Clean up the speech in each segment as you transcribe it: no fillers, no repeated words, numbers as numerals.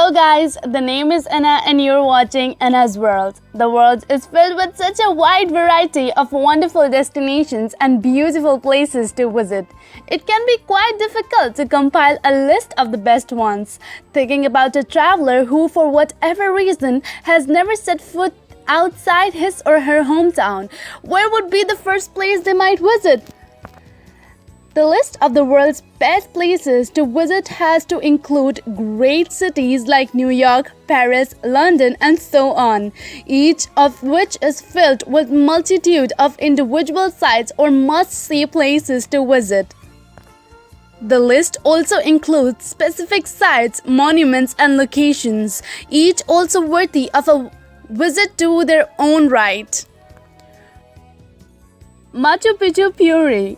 Hello guys, the name is Anna and you're watching Anna's World. The world is filled with such a wide variety of wonderful destinations and beautiful places to visit. It can be quite difficult to compile a list of the best ones. Thinking about a traveler who for whatever reason has never set foot outside his or her hometown, where would be the first place they might visit? The list of the world's best places to visit has to include great cities like New York, Paris, London, and so on, each of which is filled with multitude of individual sites or must-see places to visit. The list also includes specific sites, monuments, and locations, each also worthy of a visit to their own right. Machu Picchu, Peru.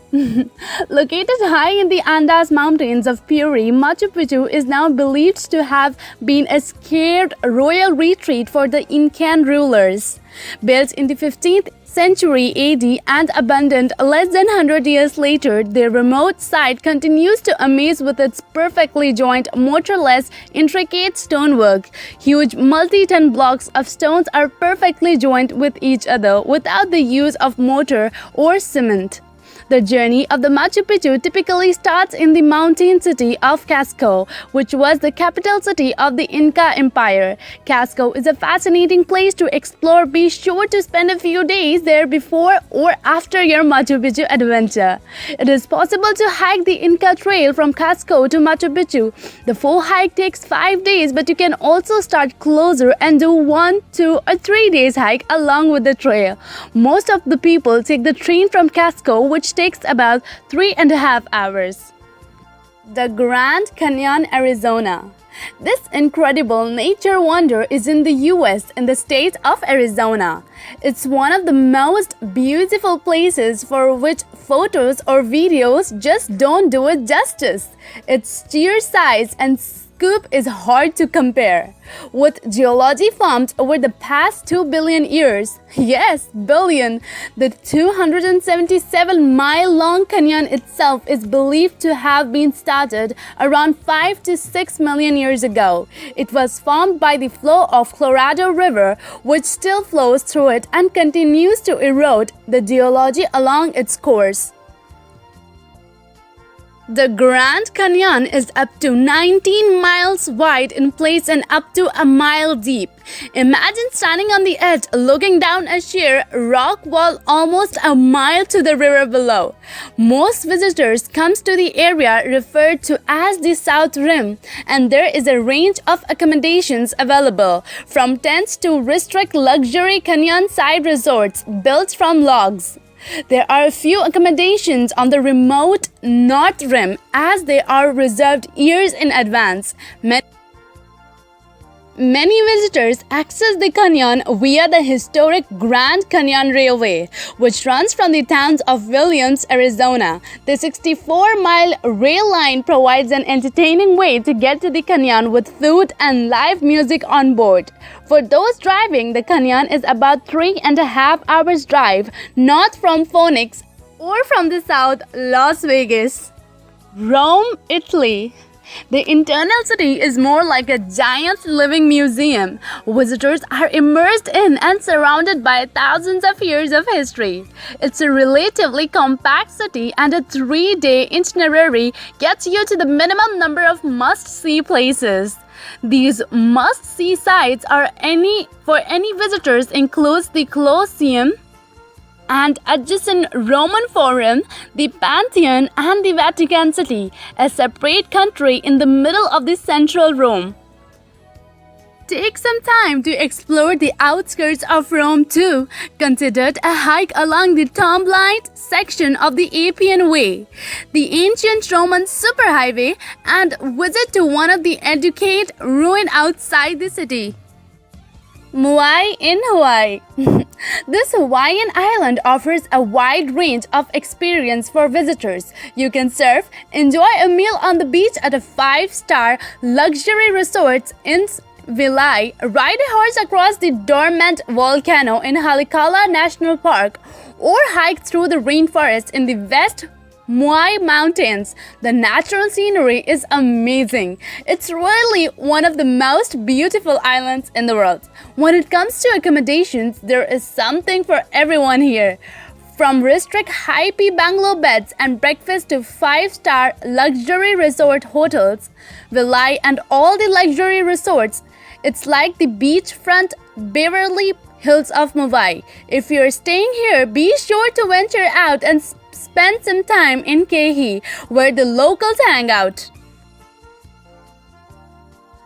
Located high in the Andes Mountains of Peru, Machu Picchu is now believed to have been a sacred royal retreat for the Incan rulers. Built in the 15th century AD and abandoned less than 100 years later, the remote site continues to amaze with its perfectly joined, mortarless, intricate stonework. Huge multi-ton blocks of stones are perfectly joined with each other without the use of mortar or cement. The journey of the Machu Picchu typically starts in the mountain city of Cusco, which was the capital city of the Inca Empire. Cusco is a fascinating place to explore. Be sure to spend a few days there before or after your Machu Picchu adventure. It is possible to hike the Inca Trail from Cusco to Machu Picchu. The full hike takes 5 days, but you can also start closer and do 1, 2, or 3 days hike along with the trail. Most of the people take the train from Cusco, which takes about 3.5 hours. The Grand Canyon, Arizona. This incredible nature wonder is in the US in the state of Arizona. It's one of the most beautiful places for which photos or videos just don't do it justice. Its sheer size and scope is hard to compare. With geology formed over the past 2 billion years, yes, billion, the 277-mile-long canyon itself is believed to have been started around 5 to 6 million years ago. It was formed by the flow of Colorado River, which still flows through it and continues to erode the geology along its course. The Grand Canyon is up to 19 miles wide in place and up to a mile deep. Imagine standing on the edge looking down a sheer rock wall almost a mile to the river below. Most visitors come to the area referred to as the South Rim, and there is a range of accommodations available, from tents to restrict luxury canyon-side resorts built from logs. There are a few accommodations on the remote North Rim as they are reserved years in advance. Many visitors access the canyon via the historic Grand Canyon Railway, which runs from the towns of Williams, Arizona. The 64-mile rail line provides an entertaining way to get to the canyon with food and live music on board. For those driving, the canyon is about 3.5 hours drive north from Phoenix or from the south, Las Vegas. Rome, Italy. The internal city is more like a giant living museum. Visitors are immersed in and surrounded by thousands of years of history. It's a relatively compact city, and a 3-day itinerary gets you to the minimum number of must-see places. These must-see sites for any visitors includes the Colosseum and adjacent Roman Forum, the Pantheon, and the Vatican City, a separate country in the middle of the central Rome. Take some time to explore the outskirts of Rome too. Consider a hike along the Tomblite section of the Appian Way, the ancient Roman superhighway, and visit to one of the educate ruins outside the city. Maui in Hawaii. This Hawaiian island offers a wide range of experience for visitors. You can surf, enjoy a meal on the beach at a 5-star luxury resort in Vilai, ride a horse across the dormant volcano in Haleakala National Park, or hike through the rainforest in the West Muay Mountains. The natural scenery is amazing. It's really one of the most beautiful islands in the world. When it comes to accommodations, there is something for everyone here. From restrict high-P bungalow beds and breakfast to 5-star luxury resort hotels, villas and all the luxury resorts, it's like the beachfront Beverly Hills of Mumbai. If you're staying here, be sure to venture out and spend some time in Kehi, where the locals hang out.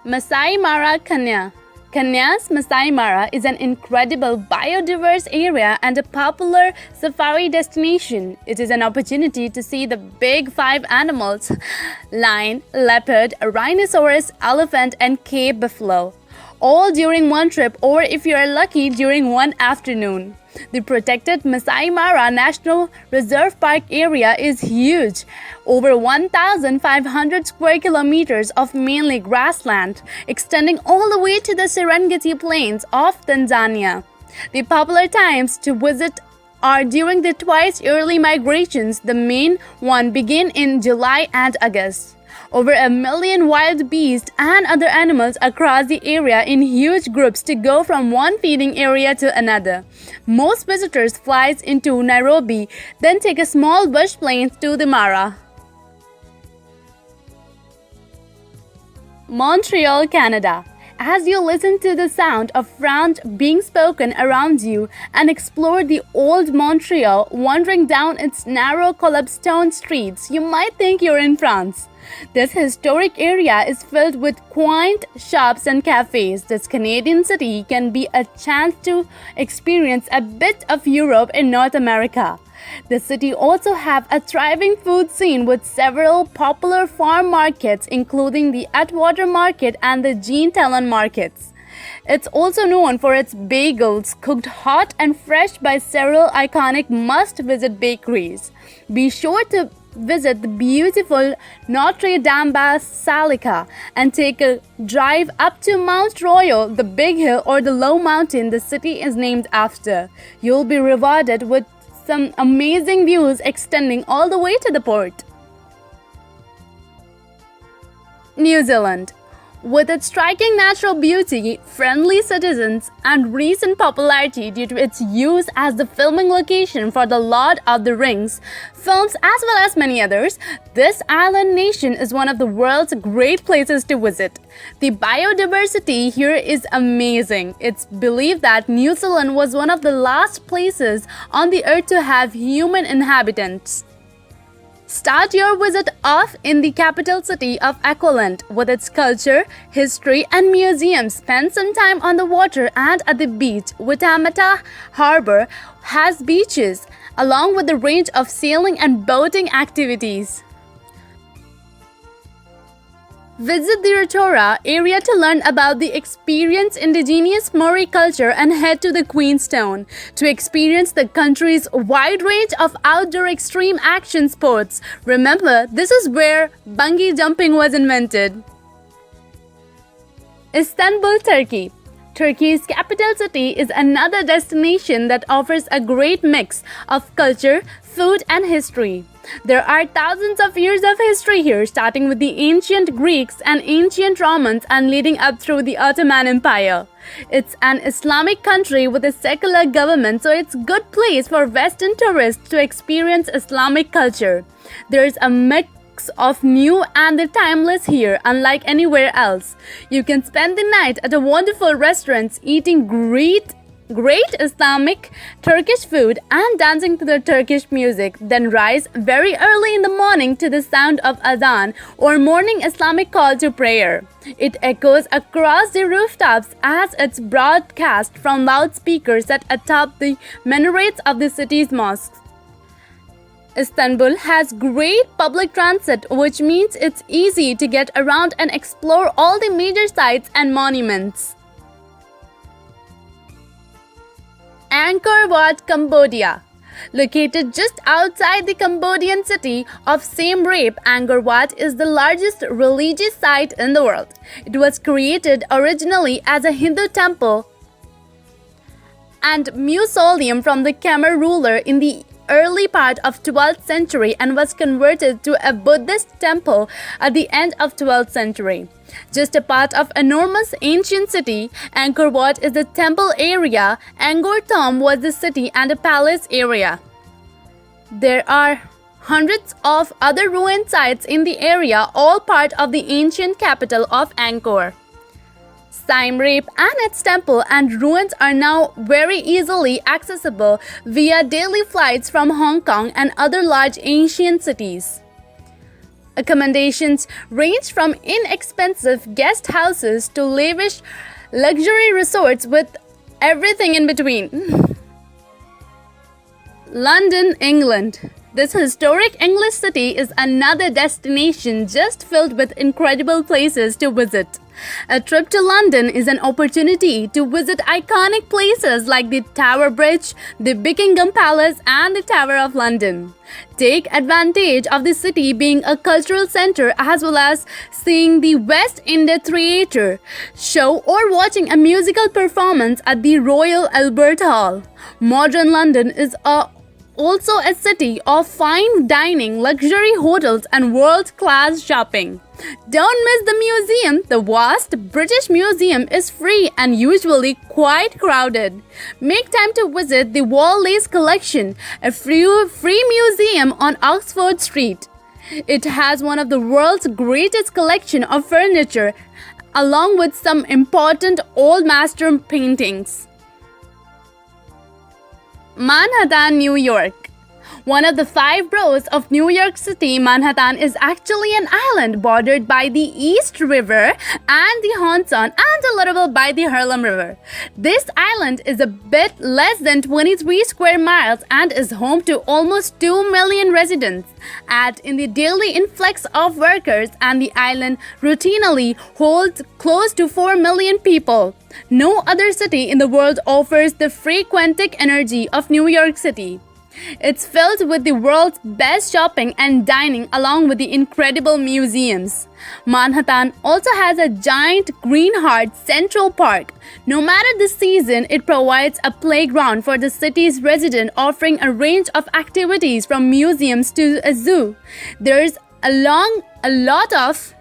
Masai Mara Kanya. Kanya's Masai Mara is an incredible biodiverse area and a popular safari destination. It is an opportunity to see the big five animals: lion, leopard, rhinoceros, elephant, and cave buffalo, all during one trip, or if you are lucky, during one afternoon. The protected Masai Mara National Reserve Park area is huge, over 1,500 square kilometers of mainly grassland, extending all the way to the Serengeti Plains of Tanzania. The popular times to visit are during the twice yearly migrations. The main one begin in July and August. Over 1 million wild beasts and other animals across the area in huge groups to go from one feeding area to another. Most visitors flies into Nairobi, then take a small bush plane to the Mara. Montreal, Canada. As you listen to the sound of French being spoken around you and explore the old Montreal, wandering down its narrow cobblestone streets, you might think you're in France. This historic area is filled with quaint shops and cafes. This Canadian city can be a chance to experience a bit of Europe in North America. The city also has a thriving food scene with several popular farm markets, including the Atwater Market and the Jean Talon markets. It's also known for its bagels, cooked hot and fresh by several iconic must-visit bakeries. Be sure to visit the beautiful Notre Dame Basilica and take a drive up to Mount Royal, the big hill or the low mountain the city is named after. You'll be rewarded with some amazing views extending all the way to the port. New Zealand. With its striking natural beauty, friendly citizens, and recent popularity due to its use as the filming location for The Lord of the Rings films as well as many others, this island nation is one of the world's great places to visit. The biodiversity here is amazing. It's believed that New Zealand was one of the last places on the earth to have human inhabitants. Start your visit off in the capital city of Auckland with its culture, history, and museums. Spend some time on the water and at the beach. Waitemata Harbour has beaches, along with a range of sailing and boating activities. Visit the Rotorua area to learn about the experienced indigenous Maori culture and head to the Queenstown to experience the country's wide range of outdoor extreme action sports. Remember, this is where bungee jumping was invented. Istanbul, Turkey. Turkey's capital city is another destination that offers a great mix of culture, food, and history. There are thousands of years of history here, starting with the ancient Greeks and ancient Romans and leading up through the Ottoman Empire. It's an Islamic country with a secular government, so it's a good place for Western tourists to experience Islamic culture. There's a mix of new and the timeless here, unlike anywhere else. You can spend the night at a wonderful restaurants eating great Islamic Turkish food and dancing to the Turkish music, then rise very early in the morning to the sound of adhan or morning Islamic call to prayer. It echoes across the rooftops as it's broadcast from loudspeakers set atop the minarets of the city's mosques. Istanbul has great public transit, which means it's easy to get around and explore all the major sites and monuments. Angkor Wat, Cambodia. Located just outside the Cambodian city of Siem Reap, Angkor Wat is the largest religious site in the world. It was created originally as a Hindu temple and mausoleum from the Khmer ruler in the early part of 12th century and was converted to a Buddhist temple at the end of 12th century. Just a part of enormous ancient city, Angkor Wat is the temple area, Angkor Thom was the city and a palace area. There are hundreds of other ruined sites in the area, all part of the ancient capital of Angkor. Siem Reap and its temple and ruins are now very easily accessible via daily flights from Hong Kong and other large ancient cities. Accommodations range from inexpensive guest houses to lavish luxury resorts with everything in between. London, England. This historic English city is another destination just filled with incredible places to visit. A trip to London is an opportunity to visit iconic places like the Tower Bridge, the Buckingham Palace, and the Tower of London. Take advantage of the city being a cultural center as well as seeing the West End Theatre show or watching a musical performance at the Royal Albert Hall. Modern London is also a city of fine dining, luxury hotels, and world-class shopping. Don't miss the museum. The vast British Museum is free and usually quite crowded. Make time to visit the Wall-Lace Collection, a free museum on Oxford Street. It has one of the world's greatest collection of furniture, along with some important old master paintings. Manhattan, New York. One of the 5 boroughs of New York City, Manhattan is actually an island bordered by the East River and the Hudson and a little bit by the Harlem River. This island is a bit less than 23 square miles and is home to almost 2 million residents. Add in the daily influx of workers and the island routinely holds close to 4 million people. No other city in the world offers the frequentic energy of New York City. It's filled with the world's best shopping and dining along with the incredible museums. Manhattan also has a giant greenheart Central Park. No matter the season, it provides a playground for the city's residents, offering a range of activities from museums to a zoo. There's a lot of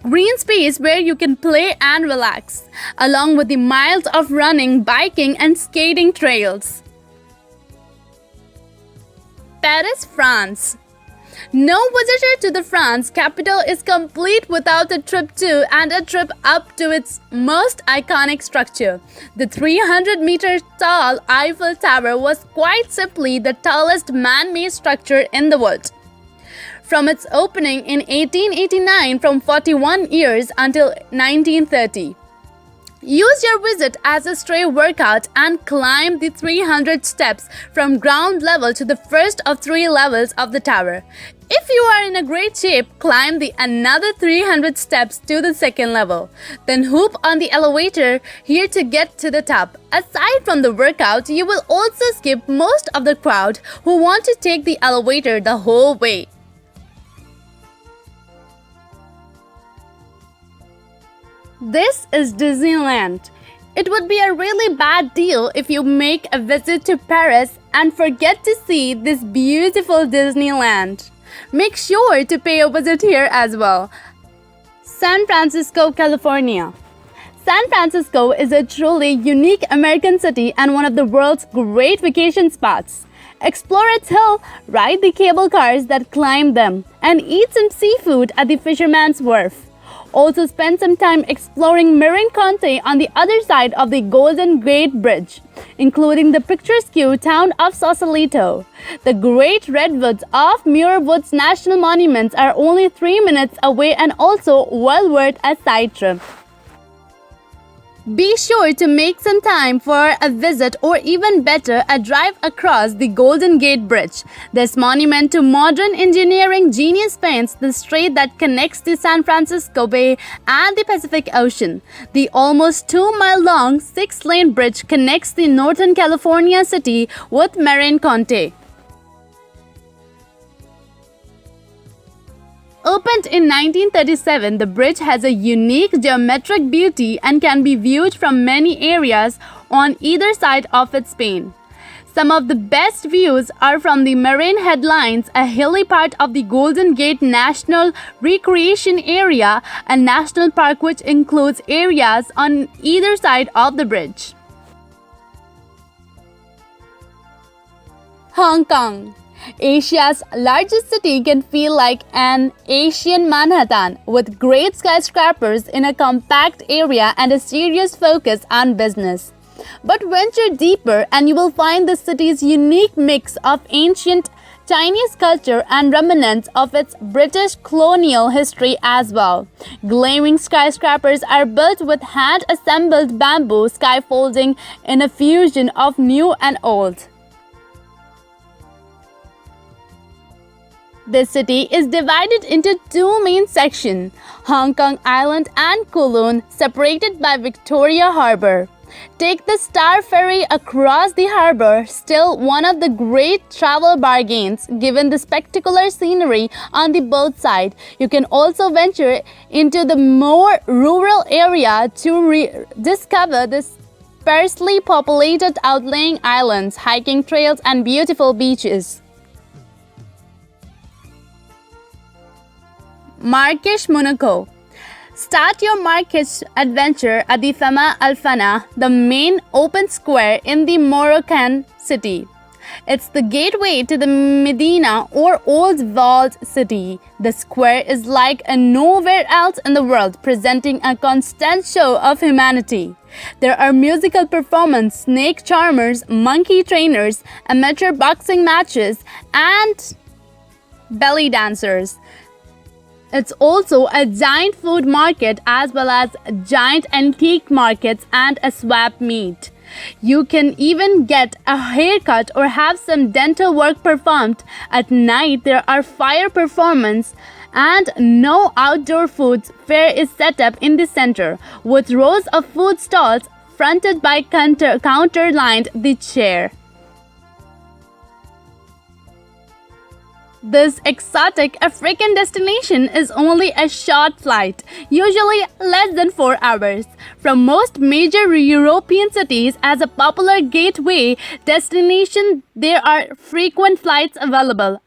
green space where you can play and relax, along with the miles of running, biking, and skating trails. Paris, France. No visitor to the France capital is complete without a trip to and a trip up to its most iconic structure. The 300-meter tall Eiffel Tower was quite simply the tallest man-made structure in the world. From its opening in 1889 from 41 years until 1930. Use your visit as a stray workout and climb the 300 steps from ground level to the first of 3 levels of the tower. If you are in a great shape, climb the another 300 steps to the second level. Then hoop on the elevator here to get to the top. Aside from the workout, you will also skip most of the crowd who want to take the elevator the whole way. This is Disneyland. It would be a really bad deal if you make a visit to Paris and forget to see this beautiful Disneyland. Make sure to pay a visit here as well. San Francisco, California. San Francisco is a truly unique American city and one of the world's great vacation spots. Explore its hill, ride the cable cars that climb them, and eat some seafood at the Fisherman's Wharf. Also spend some time exploring Marin County on the other side of the Golden Gate Bridge, including the picturesque town of Sausalito. The great redwoods of Muir Woods National Monuments are only 3 minutes away and also well worth a side trip. Be sure to make some time for a visit or even better, a drive across the Golden Gate Bridge. This monument to modern engineering genius spans the strait that connects the San Francisco Bay and the Pacific Ocean. The almost 2-mile-long 6-lane bridge connects the Northern California city with Marin County. Opened in 1937, the bridge has a unique geometric beauty and can be viewed from many areas on either side of its span. Some of the best views are from the Marine Headlands, a hilly part of the Golden Gate National Recreation Area, a national park which includes areas on either side of the bridge. Hong Kong. Asia's largest city can feel like an Asian Manhattan, with great skyscrapers in a compact area and a serious focus on business. But venture deeper and you will find the city's unique mix of ancient Chinese culture and remnants of its British colonial history as well. Gleaming skyscrapers are built with hand-assembled bamboo scaffolding in a fusion of new and old. This city is divided into two main sections, Hong Kong Island and Kowloon, separated by Victoria Harbour. Take the Star Ferry across the harbour, still one of the great travel bargains given the spectacular scenery on the both sides. You can also venture into the more rural area to discover the sparsely populated outlying islands, hiking trails and beautiful beaches. Marrakesh, Monaco. Start your Marrakesh adventure at the Fama Al Fana, the main open square in the Moroccan city. It's the gateway to the Medina or Old Walled City. The square is like nowhere else in the world, presenting a constant show of humanity. There are musical performances, snake charmers, monkey trainers, amateur boxing matches, and belly dancers. It's also a giant food market as well as giant antique markets and a swap meet. You can even get a haircut or have some dental work performed. At night, there are fire performances and no outdoor food fair is set up in the center with rows of food stalls fronted by counter lined the chair. This exotic African destination is only a short flight, usually less than 4 hours, from most major European cities. As a popular gateway destination, there are frequent flights available.